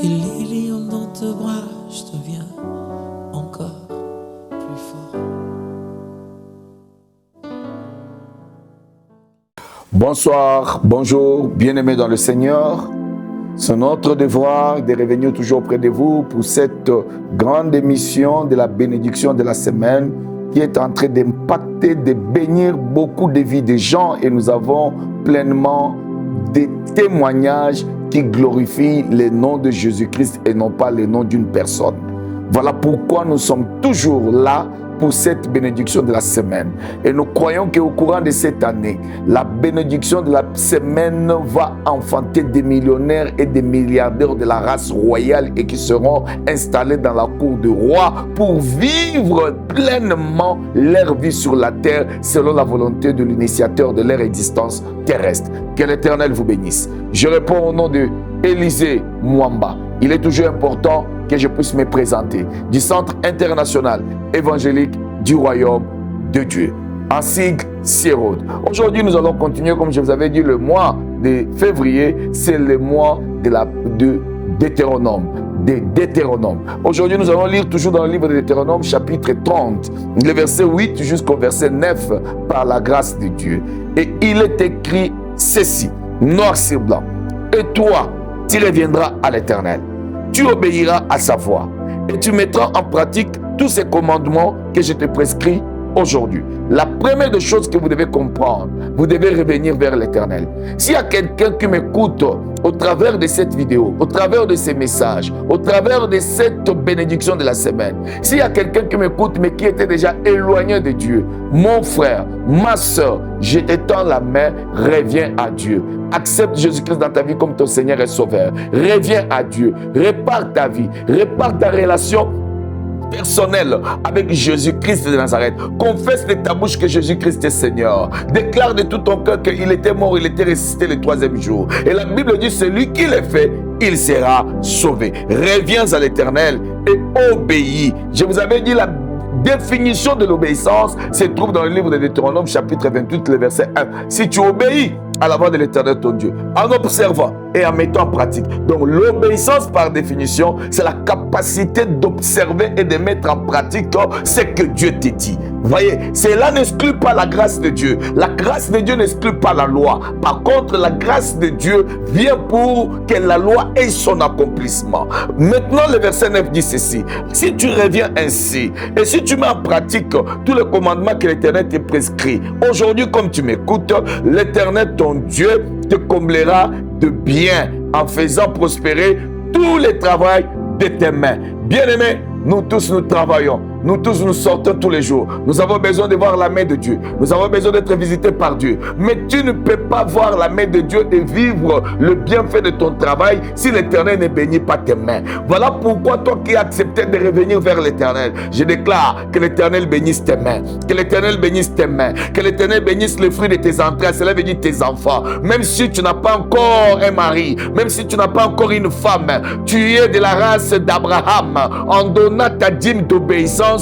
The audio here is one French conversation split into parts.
Et les lions dans tes bras, je deviens encore plus fort. Bonsoir, bonjour, bien-aimés dans le Seigneur. C'est notre devoir de revenir toujours auprès de vous pour cette grande émission de la bénédiction de la semaine qui est en train d'impacter, de bénir beaucoup de vies de gens, et nous avons pleinement des témoignages qui glorifient le nom de Jésus-Christ et non pas le nom d'une personne. Voilà pourquoi nous sommes toujours là pour cette bénédiction de la semaine. Et nous croyons qu'au courant de cette année, la bénédiction de la semaine va enfanter des millionnaires et des milliardaires de la race royale et qui seront installés dans la cour du roi pour vivre pleinement leur vie sur la terre selon la volonté de l'initiateur de leur existence terrestre. Que l'Éternel vous bénisse. Je réponds au nom de Élisée Mwamba. Il est toujours important que je puisse me présenter du Centre international évangélique du royaume de Dieu, en sigle Sierrod. Aujourd'hui, nous allons continuer, comme je vous avais dit, le mois de février, c'est le mois de Deutéronome. Aujourd'hui, nous allons lire toujours dans le livre de Deutéronome, chapitre 30, le verset 8 jusqu'au verset 9, par la grâce de Dieu. Et il est écrit ceci, noir sur blanc. Et toi, tu reviendras à l'Éternel. Tu obéiras à sa voix et tu mettras en pratique tous ces commandements que je te prescris aujourd'hui. La première des choses que vous devez comprendre, vous devez revenir vers l'Éternel. S'il y a quelqu'un qui m'écoute au travers de cette vidéo, au travers de ces messages, au travers de cette bénédiction de la semaine, s'il y a quelqu'un qui m'écoute mais qui était déjà éloigné de Dieu, mon frère, ma soeur, je te tends la main, reviens à Dieu. Accepte Jésus-Christ dans ta vie comme ton Seigneur et Sauveur. Reviens à Dieu. Répare ta vie. Répare ta relation personnel avec Jésus-Christ de Nazareth. Confesse de ta bouche que Jésus-Christ est Seigneur. Déclare de tout ton cœur qu'il était mort, il était ressuscité le troisième jour. Et la Bible dit, celui qui le fait, il sera sauvé. Reviens à l'Éternel et obéis. Je vous avais dit la définition de l'obéissance se trouve dans le livre de Deutéronome, chapitre 28, le verset 1. Si tu obéis à la voix de l'Éternel ton Dieu, en observant et en mettant en pratique. Donc l'obéissance par définition, c'est la capacité d'observer et de mettre en pratique ce que Dieu te dit. Vous voyez, cela n'exclut pas la grâce de Dieu. La grâce de Dieu n'exclut pas la loi. Par contre, la grâce de Dieu vient pour que la loi ait son accomplissement. Maintenant, le verset 9 dit ceci. Si tu reviens ainsi, et si tu mets en pratique tous les commandements que l'Éternel te prescrit, aujourd'hui, comme tu m'écoutes, l'Éternel, ton Dieu, te comblera de bien en faisant prospérer tous les travaux de tes mains. Bien-aimés, nous tous nous travaillons. Nous tous nous sortons tous les jours. Nous avons besoin de voir la main de Dieu. Nous avons besoin d'être visités par Dieu. Mais tu ne peux pas voir la main de Dieu et vivre le bienfait de ton travail si l'Éternel ne bénit pas tes mains. Voilà pourquoi toi qui as accepté de revenir vers l'Éternel, je déclare que l'Éternel bénisse tes mains. Que l'Éternel bénisse tes mains. Que l'Éternel bénisse le fruit de tes entrailles. Cela veut dire tes enfants. Même si tu n'as pas encore un mari, même si tu n'as pas encore une femme, tu es de la race d'Abraham. En donnant ta dîme d'obéissance,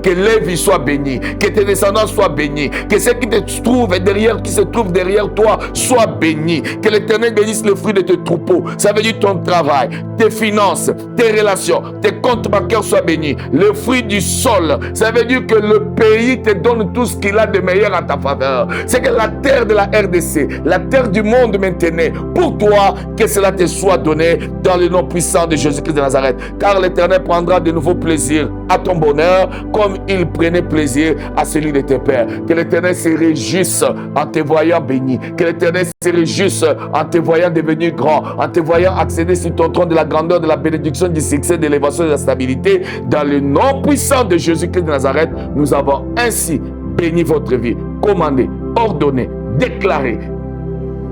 que les vies soient bénies, que tes descendants soient bénis, que ceux qui se trouvent derrière toi soient bénis, que l'Éternel bénisse le fruit de tes troupeaux. Ça veut dire ton travail, tes finances, tes relations, tes comptes bancaires soient bénis, le fruit du sol. Ça veut dire que le pays te donne tout ce qu'il a de meilleur en ta faveur. C'est que la terre de la RDC, la terre du monde maintenant, pour toi, que cela te soit donné dans le nom puissant de Jésus-Christ de Nazareth. Car l'Éternel prendra de nouveau plaisir à ton bonheur, comme il prenait plaisir à celui de tes pères. Que l'Éternel se réjouisse en te voyant béni. Que l'Éternel se réjouisse en te voyant devenir grand, en te voyant accéder sur ton trône de la grandeur, de la bénédiction, du succès, de l'élévation, de la stabilité. Dans le nom puissant de Jésus-Christ de Nazareth, nous avons ainsi béni votre vie, commandé, ordonné, déclaré.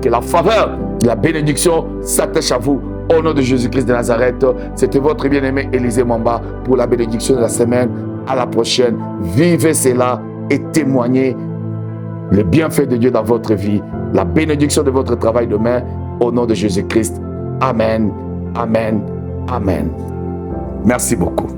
Que la faveur, la bénédiction s'attache à vous. Au nom de Jésus-Christ de Nazareth, c'était votre bien-aimé Élisée Mwamba pour la bénédiction de la semaine. À la prochaine. Vivez cela et témoignez le bienfait de Dieu dans votre vie, la bénédiction de votre travail demain. Au nom de Jésus-Christ. Amen. Amen. Amen. Merci beaucoup.